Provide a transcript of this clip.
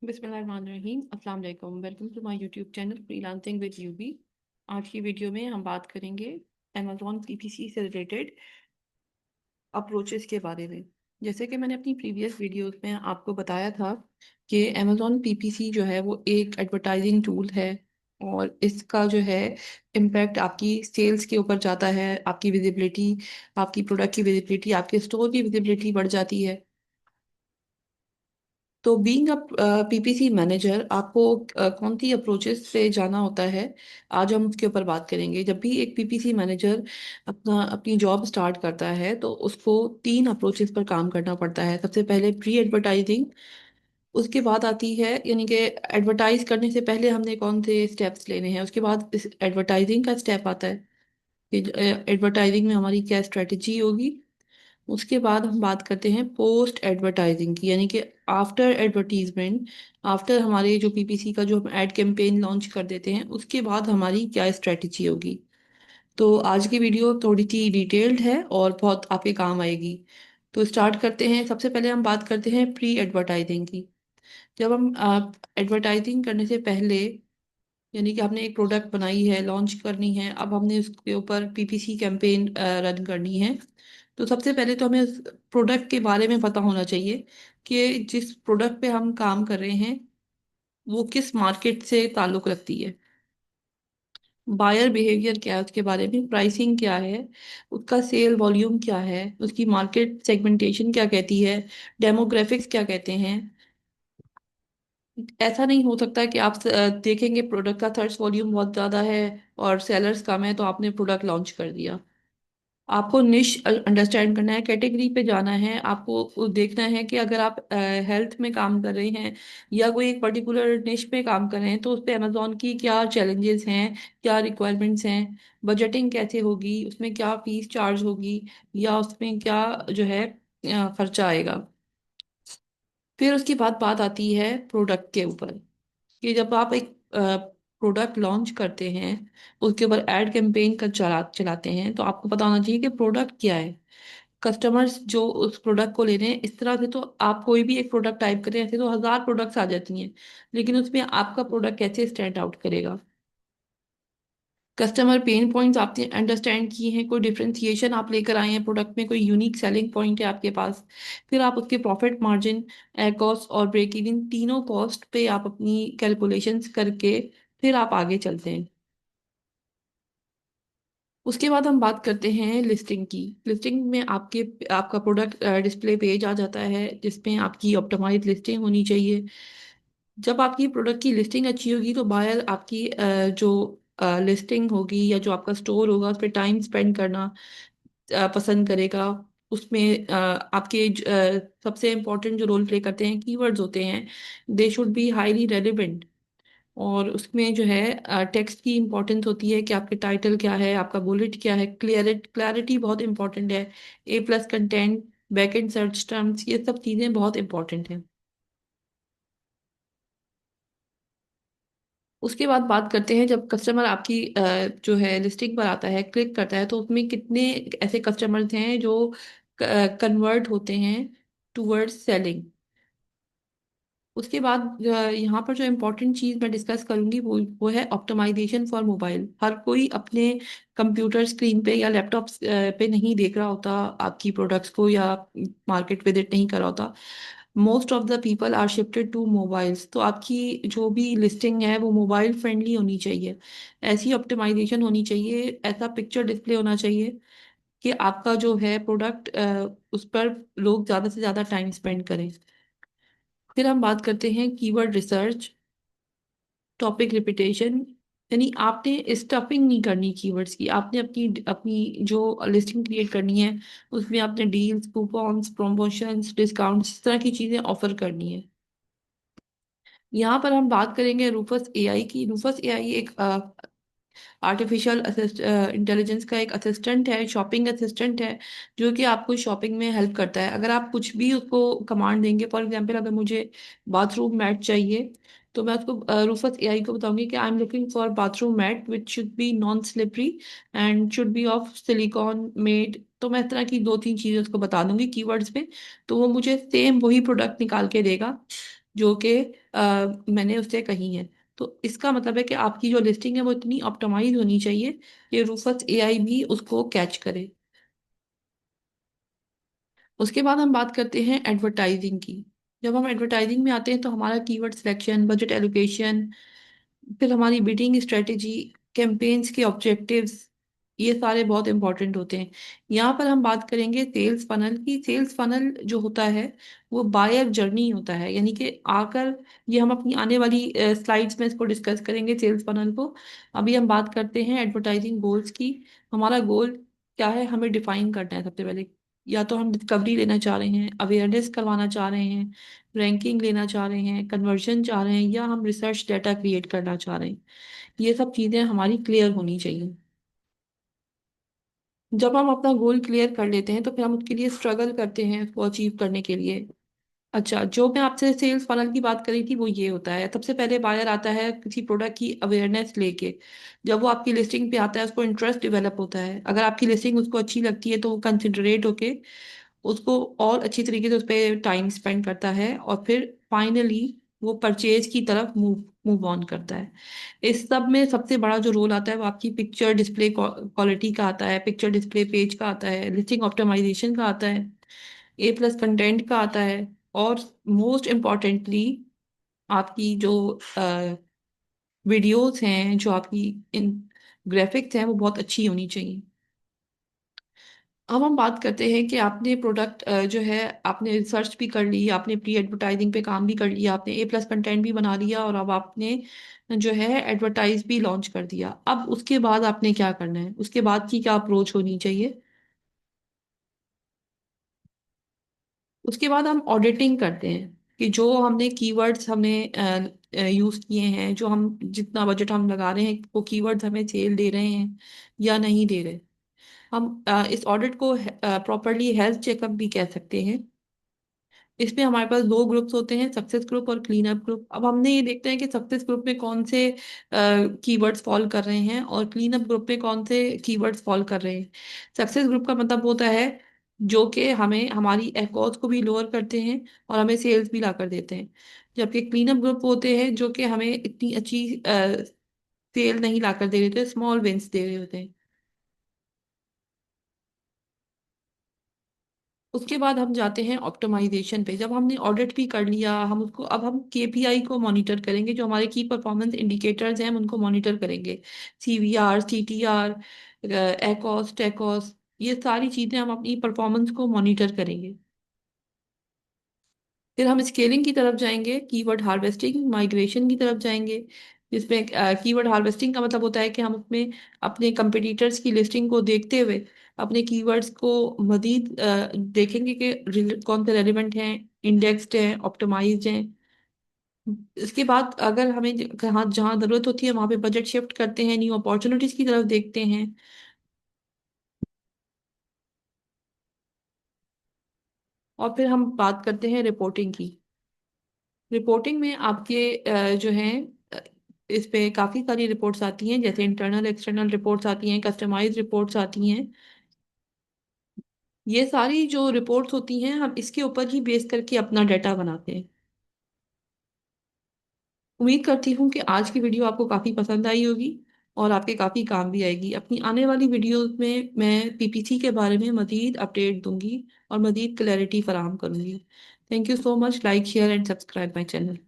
बिस्मिल्लाहिर्रहमानिर्रहीम अस्सलाम वालेकुम। Welcome to my YouTube channel freelancing with UB. आज की वीडियो में हम बात करेंगे अमेज़ॉन पीपीसी से रिलेटेड अप्रोचेस के बारे में। जैसे कि मैंने अपनी प्रीवियस वीडियोस में आपको बताया था कि अमेज़ॉन पीपीसी जो है वो एक एडवर्टाइजिंग टूल है और इसका जो है इम्पैक्ट आपकी सेल्स के ऊपर जाता है। आपकी विजिबिलिटी, आपकी प्रोडक्ट की विजिबिलिटी, आपके स्टोर की विजिबिलिटी बढ़ जाती है। तो बीइंग अ पीपीसी मैनेजर आपको कौन सी अप्रोचेस से जाना होता है, आज हम उसके ऊपर बात करेंगे। जब भी एक पीपीसी मैनेजर अपनी जॉब स्टार्ट करता है तो उसको तीन अप्रोचेस पर काम करना पड़ता है। सबसे पहले प्री एडवर्टाइजिंग, उसके बाद आती है यानी कि एडवर्टाइज करने से पहले हमने कौन से स्टेप्स लेने हैं, उसके बाद इस एडवर्टाइजिंग का स्टेप आता है कि एडवर्टाइजिंग में हमारी क्या स्ट्रेटजी होगी। उसके बाद हम बात करते हैं पोस्ट एडवर्टाइजिंग की, यानी कि आफ्टर एडवर्टीजमेंट, आफ्टर हमारे जो पीपीसी का जो हम एड कैंपेन लॉन्च कर देते हैं उसके बाद हमारी क्या स्ट्रेटजी होगी। तो आज की वीडियो थोड़ी सी डिटेल्ड है और बहुत आपके काम आएगी। तो स्टार्ट करते हैं। सबसे पहले हम बात करते हैं प्री एडवर्टाइजिंग की। जब हम एडवर्टाइजिंग करने से पहले, यानी कि हमने एक प्रोडक्ट बनाई है, लॉन्च करनी है, अब हमने उसके ऊपर पीपीसी कैंपेन रन करनी है। तो सबसे पहले तो हमें उस प्रोडक्ट के बारे में पता होना चाहिए कि जिस प्रोडक्ट पे हम काम कर रहे हैं वो किस मार्केट से ताल्लुक़ रखती है। बायर बिहेवियर क्या है उसके बारे में, प्राइसिंग क्या है, उसका सेल वॉल्यूम क्या है, उसकी मार्केट सेगमेंटेशन क्या कहती है, डेमोग्राफिक्स क्या कहते हैं। ऐसा नहीं हो सकता कि आप देखेंगे प्रोडक्ट का सर्च वॉल्यूम बहुत ज़्यादा है और सेलर्स कम है तो आपने प्रोडक्ट लॉन्च कर दिया। आपको निश अंडरस्टैंड करना है, कैटेगरी पे जाना है। आपको देखना है कि अगर आप हेल्थ में काम कर रहे हैं या कोई एक पर्टिकुलर निश पे काम कर रहे हैं तो उस पे अमेजोन की क्या चैलेंजेस हैं, क्या रिक्वायरमेंट्स हैं, बजटिंग कैसे होगी, उसमें क्या फीस चार्ज होगी या उसमें क्या जो है खर्चा आएगा। फिर उसके बाद बात आती है प्रोडक्ट के ऊपर कि जब आप एक प्रोडक्ट लॉन्च करते हैं उसके ऊपर एड कैंपेन का चलाते हैं तो आपको पता होना चाहिए कि प्रोडक्ट क्या है। कस्टमर्स जो उस प्रोडक्ट को ले रहे हैं, इस तरह से तो आप कोई भी एक प्रोडक्ट टाइप करें ऐसे तो हजार प्रोडक्ट्स आ जाती हैं, लेकिन उसमें आपका प्रोडक्ट कैसे स्टैंड आउट करेगा। कस्टमर पेन पॉइंट्स आपने अंडरस्टैंड किए हैं, कोई डिफरेंशिएशन आप लेकर आए हैं प्रोडक्ट में, कोई यूनिक सेलिंग पॉइंट है आपके पास। फिर आप उसके प्रॉफिट मार्जिन, कॉस्ट और ब्रेक इवन, तीनों कॉस्ट पे आप अपनी कैलकुलेशंस करके फिर आप आगे चलते हैं। उसके बाद हम बात करते हैं लिस्टिंग की। लिस्टिंग में आपका प्रोडक्ट डिस्प्ले पेज आ जाता है जिसमें आपकी ऑप्टिमाइज लिस्टिंग होनी चाहिए। जब आपकी प्रोडक्ट की लिस्टिंग अच्छी होगी तो बायर आपकी जो लिस्टिंग होगी या जो आपका स्टोर होगा उस पर टाइम स्पेंड करना पसंद करेगा। उसमें सबसे इम्पोर्टेंट जो रोल प्ले करते हैं कीवर्ड्स होते हैं, they should be highly relevant. और उसमें जो है टेक्स्ट की इम्पोर्टेंस होती है कि आपके टाइटल क्या है, आपका बुलेट क्या है, क्लैरिटी बहुत इंपॉर्टेंट है। A plus content, back end search terms, ये सब चीज़ें बहुत इंपॉर्टेंट हैं। उसके बाद बात करते हैं जब कस्टमर आपकी जो है लिस्टिंग पर आता है, क्लिक करता है, तो उसमें कितने ऐसे कस्टमर्स हैं जो कन्वर्ट होते हैं टूवर्ड्स सेलिंग। उसके बाद यहाँ पर जो इम्पोर्टेंट चीज़ मैं डिस्कस करूंगी वो है ऑप्टिमाइजेशन फॉर मोबाइल। हर कोई अपने कंप्यूटर स्क्रीन पे या लैपटॉप पे नहीं देख रहा होता आपकी प्रोडक्ट्स को, या मार्केट विजिट नहीं कर रहा होता। Most of the people are shifted to mobiles, तो आपकी जो भी लिस्टिंग है वो मोबाइल फ्रेंडली होनी चाहिए। ऐसी ऑप्टिमाइजेशन होनी चाहिए, ऐसा पिक्चर डिस्प्ले होना चाहिए कि आपका जो है प्रोडक्ट उस पर लोग ज़्यादा से ज़्यादा टाइम स्पेंड करें। फिर हम बात करते हैं कीवर्ड रिसर्च, टॉपिक रिपीटेशन। यानी आपने स्टफिंग नहीं करनी कीवर्ड्स की, आपने अपनी अपनी जो लिस्टिंग क्रिएट करनी है उसमें आपने डील्स, कूपन्स, प्रमोशंस, डिस्काउंट्स, इस तरह की चीज़ें ऑफर करनी है। यहाँ पर हम बात करेंगे रूफस एआई की। रूफस एआई एक आर्टिफिशियल इंटेलिजेंस का एक असिस्टेंट है, शॉपिंग असिस्टेंट है, जो कि आपको शॉपिंग में हेल्प करता है। अगर आप कुछ भी उसको कमांड देंगे, फॉर एग्जांपल अगर मुझे बाथरूम मैट चाहिए तो मैं उसको रूफस एआई को बताऊंगी कि I am looking for bathroom mat which should be non slippery and should be of silicone made. तो मैं इस तरह की दो तीन चीज़ें उसको बता दूंगी कीवर्ड्स में, तो वो मुझे सेम वही प्रोडक्ट निकाल के देगा जो कि मैंने उससे कही है। तो इसका मतलब है कि आपकी जो लिस्टिंग है वो इतनी ऑप्टिमाइज होनी चाहिए कि रूफस एआई भी उसको कैच करे। उसके बाद हम बात करते हैं एडवर्टाइजिंग की। जब हम एडवर्टाइजिंग में आते हैं तो हमारा कीवर्ड सिलेक्शन, बजट एलोकेशन, फिर हमारी बिडिंग स्ट्रेटेजी, कैंपेन्स के ऑब्जेक्टिव्स, ये सारे बहुत इंपॉर्टेंट होते हैं। यहाँ पर हम बात करेंगे सेल्स फनल की। सेल्स फनल जो होता है वो बायर जर्नी होता है, यानी कि आकर, ये हम अपनी आने वाली स्लाइड्स में इसको डिस्कस करेंगे सेल्स फनल को। अभी हम बात करते हैं एडवर्टाइजिंग गोल्स की। हमारा गोल क्या है, हमें डिफाइन करना है सबसे पहले। या तो हम डिस्कवरी लेना चाह रहे हैं, अवेयरनेस करवाना चाह रहे हैं, रैंकिंग लेना चाह रहे हैं, कन्वर्जन चाह रहे हैं, या हम रिसर्च डाटा क्रिएट करना चाह रहे हैं। ये सब चीज़ें हमारी क्लियर होनी चाहिए। जब हम अपना गोल क्लियर कर लेते हैं तो फिर हम उसके लिए स्ट्रगल करते हैं उसको अचीव करने के लिए। अच्छा, जो मैं आपसे सेल्स फनल की बात करी थी वो ये होता है। सबसे पहले बायर आता है किसी प्रोडक्ट की अवेयरनेस लेके। जब वो आपकी लिस्टिंग पे आता है उसको इंटरेस्ट डेवलप होता है। अगर आपकी लिस्टिंग उसको अच्छी लगती है तो वो कंसिडरेट होके उसको और अच्छी तरीके से उस पर टाइम स्पेंड करता है, और फिर फाइनली वो परचेज की तरफ मूव मूव ऑन करता है। इस सब में सबसे बड़ा जो रोल आता है वो आपकी पिक्चर डिस्प्ले क्वालिटी का आता है, पिक्चर डिस्प्ले पेज का आता है, लिस्टिंग ऑप्टिमाइजेशन का आता है, ए प्लस कंटेंट का आता है, और मोस्ट इम्पॉर्टेंटली आपकी जो वीडियोस हैं, जो आपकी इन ग्राफिक्स हैं वो बहुत अच्छी होनी चाहिए। अब हम बात करते हैं कि आपने प्रोडक्ट जो है, आपने रिसर्च भी कर ली, आपने प्री एडवर्टाइजिंग पे काम भी कर लिया, आपने ए प्लस कंटेंट भी बना लिया, और अब आपने जो है एडवर्टाइज भी लॉन्च कर दिया। अब उसके बाद आपने क्या करना है, उसके बाद की क्या अप्रोच होनी चाहिए। उसके बाद हम ऑडिटिंग करते हैं कि जो हमने कीवर्ड्स हमने यूज किए हैं, जो हम जितना बजट हम लगा रहे हैं वो कीवर्ड्स हमें सेल दे रहे हैं या नहीं दे रहे। हम इस ऑडिट को प्रॉपरली हेल्थ चेकअप भी कह सकते हैं। इसमें हमारे पास दो ग्रुप्स होते हैं, सक्सेस ग्रुप और क्लीन अप ग्रुप। अब हमने ये देखते हैं कि सक्सेस ग्रुप में कौन से कीवर्ड्स फॉल कर रहे हैं और क्लीन अप ग्रुप में कौन से कीवर्ड्स फॉल कर रहे हैं। सक्सेस ग्रुप का मतलब होता है जो कि हमें हमारी एकॉस को भी लोअर करते हैं और हमें सेल्स भी ला कर देते हैं। जबकि क्लीन अप ग्रुप होते हैं जो कि हमें इतनी अच्छी सेल नहीं ला कर दे रहे होते, स्मॉल विंस दे रहे होते हैं। उसके बाद हम जाते हैं ऑप्टिमाइजेशन पे। जब हमने ऑडिट भी कर लिया, हम उसको, अब हम केपीआई को मॉनिटर करेंगे, जो हमारे की परफॉर्मेंस इंडिकेटर्स हैं हम उनको मॉनिटर करेंगे। सीवीआर, सीटीआर, एकॉस, टेकॉस, ये सारी चीजें हम अपनी परफॉर्मेंस को मॉनिटर करेंगे। फिर हम स्केलिंग की तरफ जाएंगे, कीवर्ड हार्वेस्टिंग, माइग्रेशन की तरफ जाएंगे, जिसमें कीवर्ड हार्वेस्टिंग का मतलब होता है कि हम उसमें अपने कंपटीटर्स की लिस्टिंग को देखते हुए अपने कीवर्ड्स को मजीद देखेंगे कि कौन से रेलिवेंट हैं, इंडेक्स्ड हैं, ऑप्टिमाइज्ड हैं। इसके बाद अगर हमें कहाँ जहाँ ज़रूरत होती है वहाँ पे बजट शिफ्ट करते हैं, न्यू अपॉर्चुनिटीज की तरफ देखते हैं। और फिर हम बात करते हैं रिपोर्टिंग की। रिपोर्टिंग में आपके जो है अ, इस पे काफ़ी सारी रिपोर्ट्स आती हैं, जैसे इंटरनल एक्सटर्नल रिपोर्ट्स आती हैं, कस्टमाइज रिपोर्ट्स आती हैं। ये सारी जो रिपोर्ट्स होती हैं हम इसके ऊपर ही बेस करके अपना डाटा बनाते हैं। उम्मीद करती हूँ कि आज की वीडियो आपको काफ़ी पसंद आई होगी और आपके काफ़ी काम भी आएगी। अपनी आने वाली वीडियोस में मैं पीपीसी के बारे में मज़ीद अपडेट दूंगी और मज़ीद क्लैरिटी फराहम करूंगी। Thank you so much. Like, share and subscribe my channel.